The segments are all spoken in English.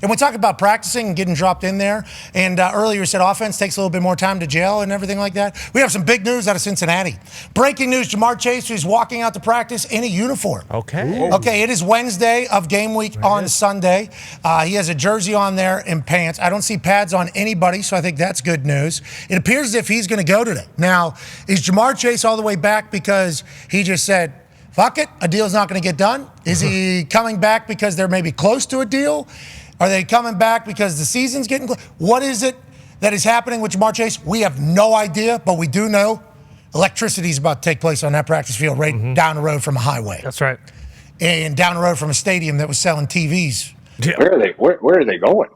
And we talk about practicing and getting dropped in there. And earlier you said offense takes a little bit more time to gel and everything like that. We have some big news out of Cincinnati. Breaking news, JaMarr Chase is walking out to practice in a uniform. Okay. Okay, it is Wednesday of game week on Sunday. He has a jersey on there and pants. I don't see pads on anybody, so I think that's good news. It appears as if he's going to go today. Now, is JaMarr Chase all the way back because he just said, fuck it, a deal's not going to get done? Is he coming back because they're maybe close to a deal? Are they coming back because the season's getting close? What is it that is happening with JaMarr Chase? We have no idea, but we do know electricity is about to take place on that practice field right down the road from a highway. That's right. And down the road from a stadium that was selling TVs. Yeah. Where are they going?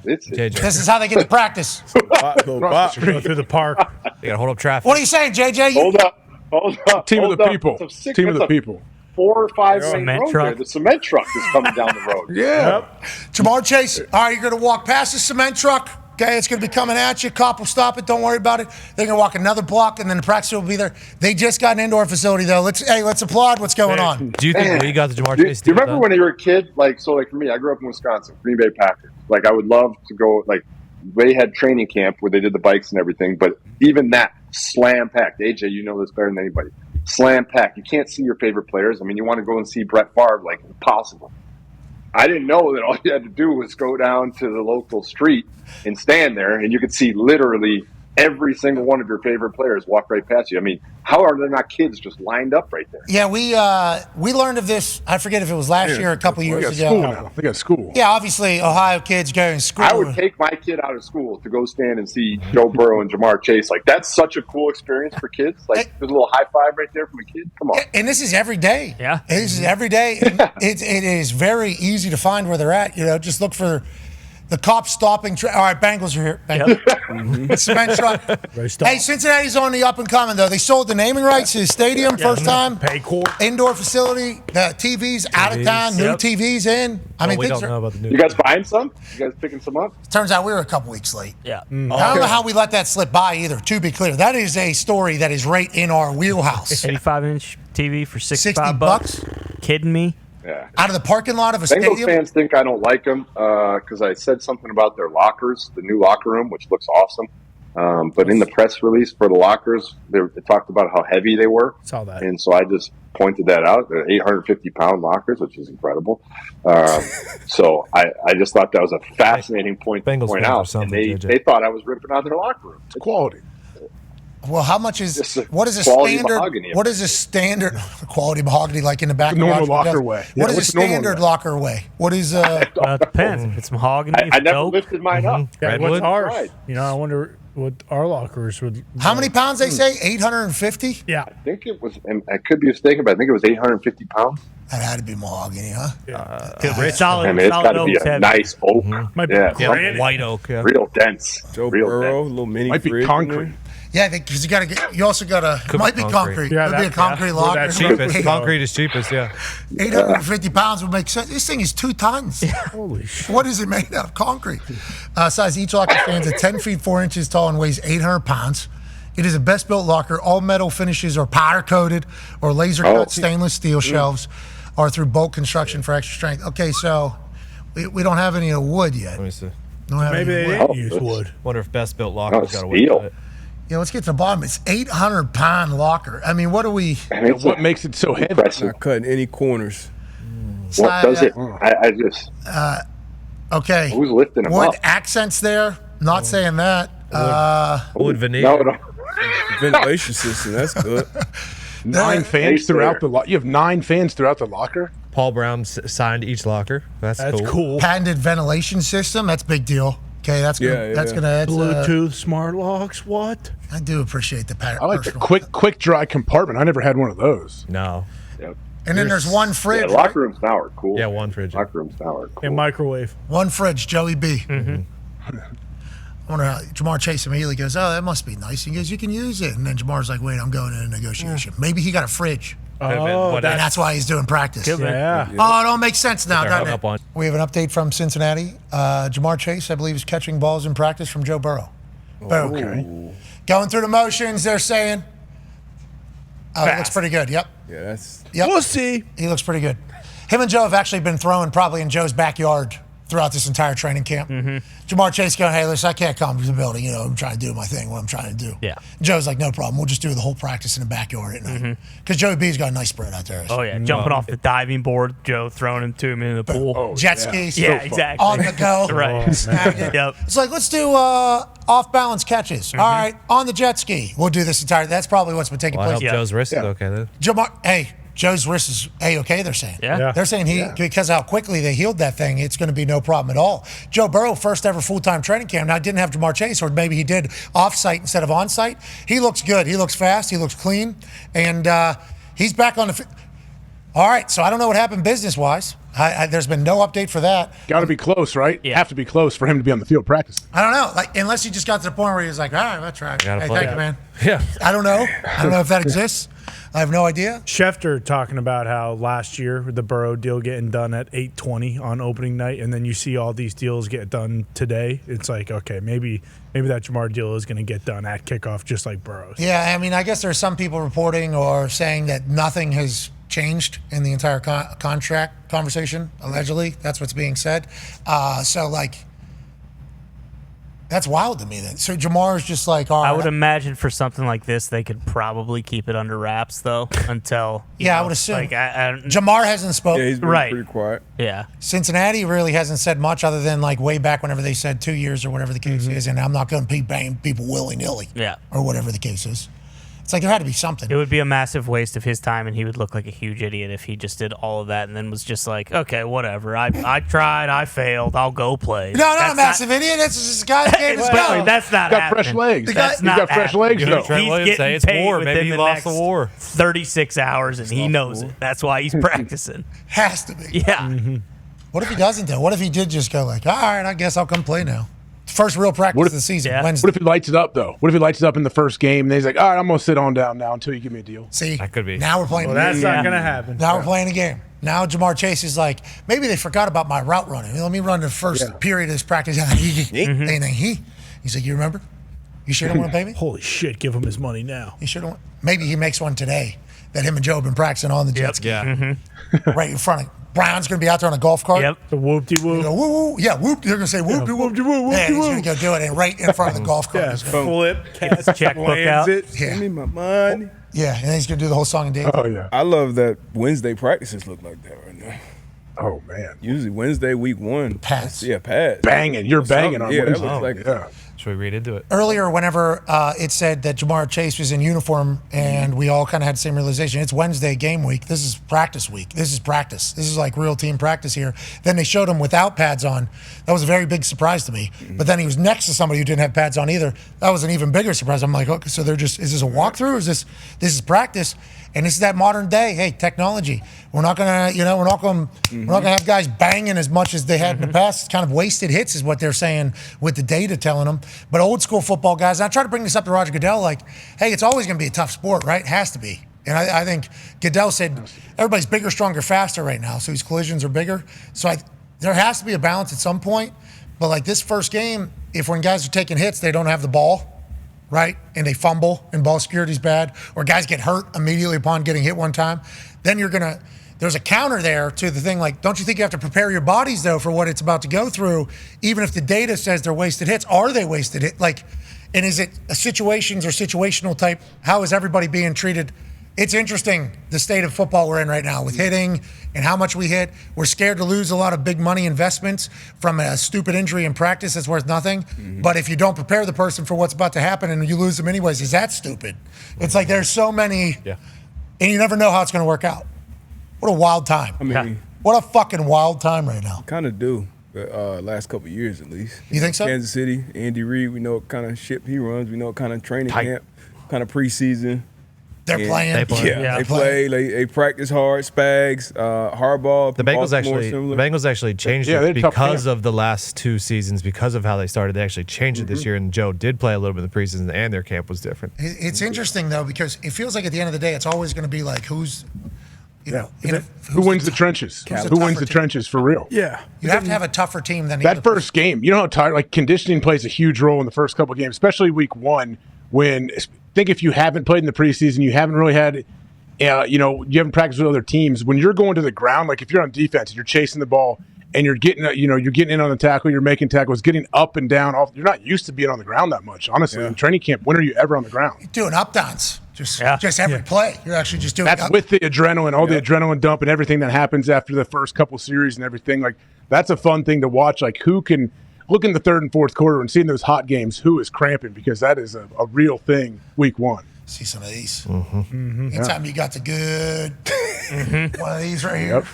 This is how they get to practice. Through the park. You got to hold up traffic. What are you saying, JJ? Hold up. Team of the people. Team of the people. 4 or 5 lane Cement road truck. there. The cement truck is coming down the road. Yeah. JaMarr Chase, all right, you're going to walk past the cement truck. Okay, it's going to be coming at you. Cop will stop it. Don't worry about it. They're going to walk another block, and then the practice will be there. They just got an indoor facility, though. Let's applaud what's going on. Do you think we got the JaMarr Chase Do you deal remember done? when you were a kid? Like for me, I grew up in Wisconsin, Green Bay Packers. Like, I would love to go, they had training camp where they did the bikes and everything, but even that, slam packed. AJ, you know this better than anybody. Slam packed. You can't see your favorite players. I mean, you want to go and see Brett Favre, impossible. I didn't know that all you had to do was go down to the local street and stand there, and you could see literally every single one of your favorite players walk right past you. I mean, how are there not kids just lined up right there? Yeah, we learned of this. I forget if it was last year or a couple years ago. School now. They got school. Yeah, obviously Ohio kids go to school. I would take my kid out of school to go stand and see Joe Burrow and JaMarr Chase. That's such a cool experience for kids. There's a little high five right there from a kid. Come on. And this is every day. Yeah. This is every day. It is very easy to find where they're at. Just look for the cops stopping. All right, Bengals are here. Bengals. Cement truck. Hey, Cincinnati's on the up and coming, though. They sold the naming rights to the stadium first time. Pay court. Indoor facility. The TVs out of town. New TVs in. I mean, we things don't know about the new. You guys buying some? You guys picking some up? Turns out we were a couple weeks late. Yeah. I don't know how we let that slip by either, to be clear. That is a story that is right in our wheelhouse. 85-inch TV for $65. $60? Kidding me? Yeah. Out of the parking lot of a Bengals stadium? fans think I don't like them because I said something about their lockers, the new locker room, which looks awesome. But in the press release for the lockers, they talked about how heavy they were. Saw that. And so I just pointed that out. They're 850-pound lockers, which is incredible. So I just thought that was a fascinating point to Bengals point fans are out. And something, they thought I was ripping out their locker room. It's quality. Well, how much is what is a quality standard? mahogany. What is a standard quality mahogany like in the back? The normal of the locker way. What Yeah, is a what's the normal standard way? locker way? What is It depends. If it's mahogany, I if never oak. lifted mine up. Yeah, what's Redwood? ours? Right. I wonder what our lockers would. how many pounds they say? 850. Yeah. I think it was, and I could be mistaken, but I think it was 850 pounds. That had to be mahogany, huh? Solid. I mean, it's got to solid be oak's a heavy. nice oak. Might be Yeah, granite. White oak. Yeah. real dense. Joe real Burrow, dense. little mini Might be fridge in concrete. there. Yeah, because you got to get. You also got to. Could Might be be concrete. concrete. Yeah, Could be a that- concrete yeah. locker. That's Cheapest. Concrete is cheapest, yeah. 850 pounds would make sense. This thing is 2 tons. Holy shit. What is it made out of? Concrete. Size each locker stands at 10 feet 4 inches tall and weighs 800 pounds. It is a best built locker. All metal finishes are powder coated or laser cut stainless steel shelves are through bolt construction for extra strength. Okay, so we don't have any of the wood yet. Let me see. Don't have Maybe any they wood. didn't use wood. Wonder if best built lockers got away steel. with it. Yeah, let's get to the bottom. It's 800-pound locker. I mean, what do we And it's What makes it so heavy? impressive. Not cutting any corners. What does it? I just, okay? who's lifting them Wood up? accents there. Not saying that. Wood veneer. No. Ventilation system, that's good. 9 fans Hey, throughout sir. the locker. You have 9 fans throughout the locker? Paul Brown signed each locker. That's cool. Patented ventilation system. That's a big deal. Okay, that's gonna. Yeah, that's yeah. gonna. That's, Bluetooth smart locks. What? I do appreciate the pattern. I like the quick dry compartment. I never had one of those. No. And then there's one Yeah, fridge. right? locker rooms now are cool. Yeah, one fridge. Locker rooms now are cool. And microwave. One fridge, Joey B. I wonder how JaMarr Chase immediately goes, oh, that must be nice. He goes, you can use it. And then JaMarr's like, wait, I'm going in a negotiation. Maybe he got a fridge. Oh, And that's why he's doing practice. yeah. Oh, it all makes sense now, They're hung doesn't up it? on. We have an update from Cincinnati. JaMarr Chase, I believe, is catching balls in practice from Joe Burrow. Boom. Okay. Going through the motions, they're saying, oh, it looks pretty good. Yep. Yeah, that's. Yep. We'll see. He looks pretty good. Him and Joe have actually been throwing probably in Joe's backyard throughout this entire training camp. JaMarr Chase going, hey, listen, I can't come to the building. I'm trying to do my thing, what I'm trying to do. Yeah. Joe's like, no problem. We'll just do the whole practice in the backyard at night. Because Joey B's got a nice spread out there. Oh, yeah. Jumping off the diving board, Joe throwing him to him in the pool. Jet skis. Yeah, exactly. On the go. Right. Snagging. Yep. It's like, let's do off-balance catches. All right, on the jet ski. We'll do this entire. That's probably what's been taking Well, I place. hope Joe's wrist is okay then. Hey, Joe's wrist is A-okay, they're saying. Yeah. They're saying because of how quickly they healed that thing, it's going to be no problem at all. Joe Burrow, first ever full-time training camp. Now, didn't have JaMarr Chase, or maybe he did off-site instead of on-site. He looks good. He looks fast. He looks clean. And he's back on the all right, so I don't know what happened business-wise. There's been no update for that. Got to be close, right? Yeah. Have to be close for him to be on the field practicing. I don't know, unless he just got to the point where he was like, all right, let's try. Gotta Hey, play. thank you, man. Yeah. I don't know. I don't know if that exists. I have no idea. Schefter talking about how last year the Burrow deal getting done at 8:20 on opening night, and then you see all these deals get done today. It's like, okay, maybe that JaMarr deal is going to get done at kickoff, just like Burrow's. Yeah, I mean, I guess there's some people reporting or saying that nothing has changed in the entire contract conversation, allegedly. That's what's being said. That's wild to me then. So JaMarr's just like, all right. I would imagine for something like this, they could probably keep it under wraps, though, until. I would assume. I JaMarr hasn't spoken. Yeah, he's been Right. pretty quiet. yeah. Cincinnati really hasn't said much other than way back whenever they said 2 years or whatever the case is, and I'm not going to be banging people willy-nilly. Yeah. Or whatever the case is. It's like there had to be something. It would be a massive waste of his time, and he would look like a huge idiot if he just did all of that and then was just like, okay, whatever. I tried, I failed, I'll go play. No, not a massive idiot. That's just a guy that gave his Well, go. that's not Got happening. fresh legs. That's He's not got fresh happening. legs, though. Trent He's Williams say getting it's paid war. Maybe within he the lost the next war. 36 hours, and he knows it. That's why he's practicing. Has to be. Yeah. What if he doesn't, though? What if he did just go all right, I guess I'll come play now? First real practice of the season, Yeah. Wednesday. What if he lights it up, though? What if he lights it up in the first game and he's like, all right, I'm going to sit on down now until you give me a deal? See, That could be. Now we're playing. Well, that's not going to happen. Now we're playing a game. Now JaMarr Chase is like, maybe they forgot about my route running. Let me run the first period of this practice. He's like, you remember? You sure don't want to pay me? Holy shit, give him his money now. You sure don't want? Maybe he makes one today that him and Joe have been practicing on the jet ski. Yeah. Right in front of Brown's going to be out there on a golf cart. Yep. The whoop-de-whoop. Go, woo, woo. Yeah, whoop. They're going to say whoop-de-whoop. whoop-de-whoop, Yeah, he's whoop-de-whoop. going to go do it and right in front of the golf cart. Yeah, He's gonna- flip, catch, checkbook lands out. it. Yeah. Give me my money. Yeah, and then he's going to do the whole song and dance. Oh, yeah. I love that Wednesday practices look like that right now. Oh, man. Usually Wednesday, week one. Pass. Yeah, pass. Banging. You're banging on Yeah, that Wednesday. looks like Yeah. Should we read into it? Earlier, whenever it said that JaMarr Chase was in uniform and we all kind of had the same realization, it's Wednesday game week. This is practice week. This is practice. This is like real team practice here. Then they showed him without pads on. That was a very big surprise to me. But then he was next to somebody who didn't have pads on either. That was an even bigger surprise. I'm like, okay, so is this a walkthrough or is this is practice? And this is that modern day, hey, technology. We're not gonna, we're not gonna have guys banging as much as they had in the past. It's kind of wasted hits is what they're saying with the data telling them. But old school football guys, and I try to bring this up to Roger Goodell, like, hey, it's always gonna be a tough sport, right? It has to be. And I think Goodell said everybody's bigger, stronger, faster right now, so these collisions are bigger. So there has to be a balance at some point. But like this first game, if when guys are taking hits, they don't have the ball, right? And they fumble and ball security's bad, or guys get hurt immediately upon getting hit one time, then there's a counter there to the thing like, don't you think you have to prepare your bodies though for what it's about to go through, even if the data says they're wasted hits? Are they wasted hits? Like, and is it a situations or situational type? How is everybody being treated? It's interesting, the state of football we're in right now with hitting and how much we hit. We're scared to lose a lot of big money investments from a stupid injury in practice that's worth nothing. But if you don't prepare the person for what's about to happen and you lose them anyways, is that stupid? It's like there's so many, and you never know how it's going to work out. What a wild time. I mean, What a fucking wild time right now. kind of do. Last couple of years at least. You think so? Kansas City, Andy Reid, we know what kind of ship he runs. We know what kind of training camp, kind of preseason. They're Yeah. playing. They play. Yeah, they play. They practice hard. Spags, Harbaugh. The Bengals Baltimore, actually changed Yeah, they it had a tough because camp. of the last two seasons, because of how they started. They actually changed it this year, and Joe did play a little bit in the preseason, and their camp was different. It's interesting, though, because it feels like at the end of the day, it's always going to be like who's, Who wins the trenches? Who's the Who wins tougher the team? trenches for real? Yeah. You have to have a tougher team than That first game, you know how tired, like conditioning plays a huge role in the first couple of games, especially week one. When think if you haven't played in the preseason, you haven't really had, you haven't practiced with other teams. When you're going to the ground, like if you're on defense and you're chasing the ball and you're getting in on the tackle, you're making tackles, getting up and down. You're not used to being on the ground that much, honestly. In training camp, when are you ever on the ground? You're doing up downs, just every play. You're actually just doing. That's with the adrenaline, all the adrenaline dump, and everything that happens after the first couple series and everything. Like that's a fun thing to watch. Like who can look in the third and fourth quarter and seeing those hot games, who is cramping, because that is a real thing week one. See some of these. Anytime you got the good one of these right here. Yep.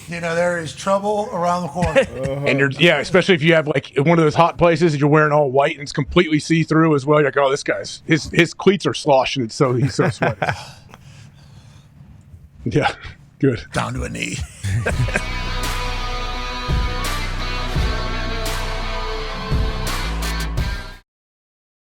You know, there is trouble around the corner. And especially if you have like one of those hot places and you're wearing all white and it's completely see-through as well. You're like, oh, this guy's his cleats are sloshing, and so he's so sweaty. Yeah, good. Down to a knee.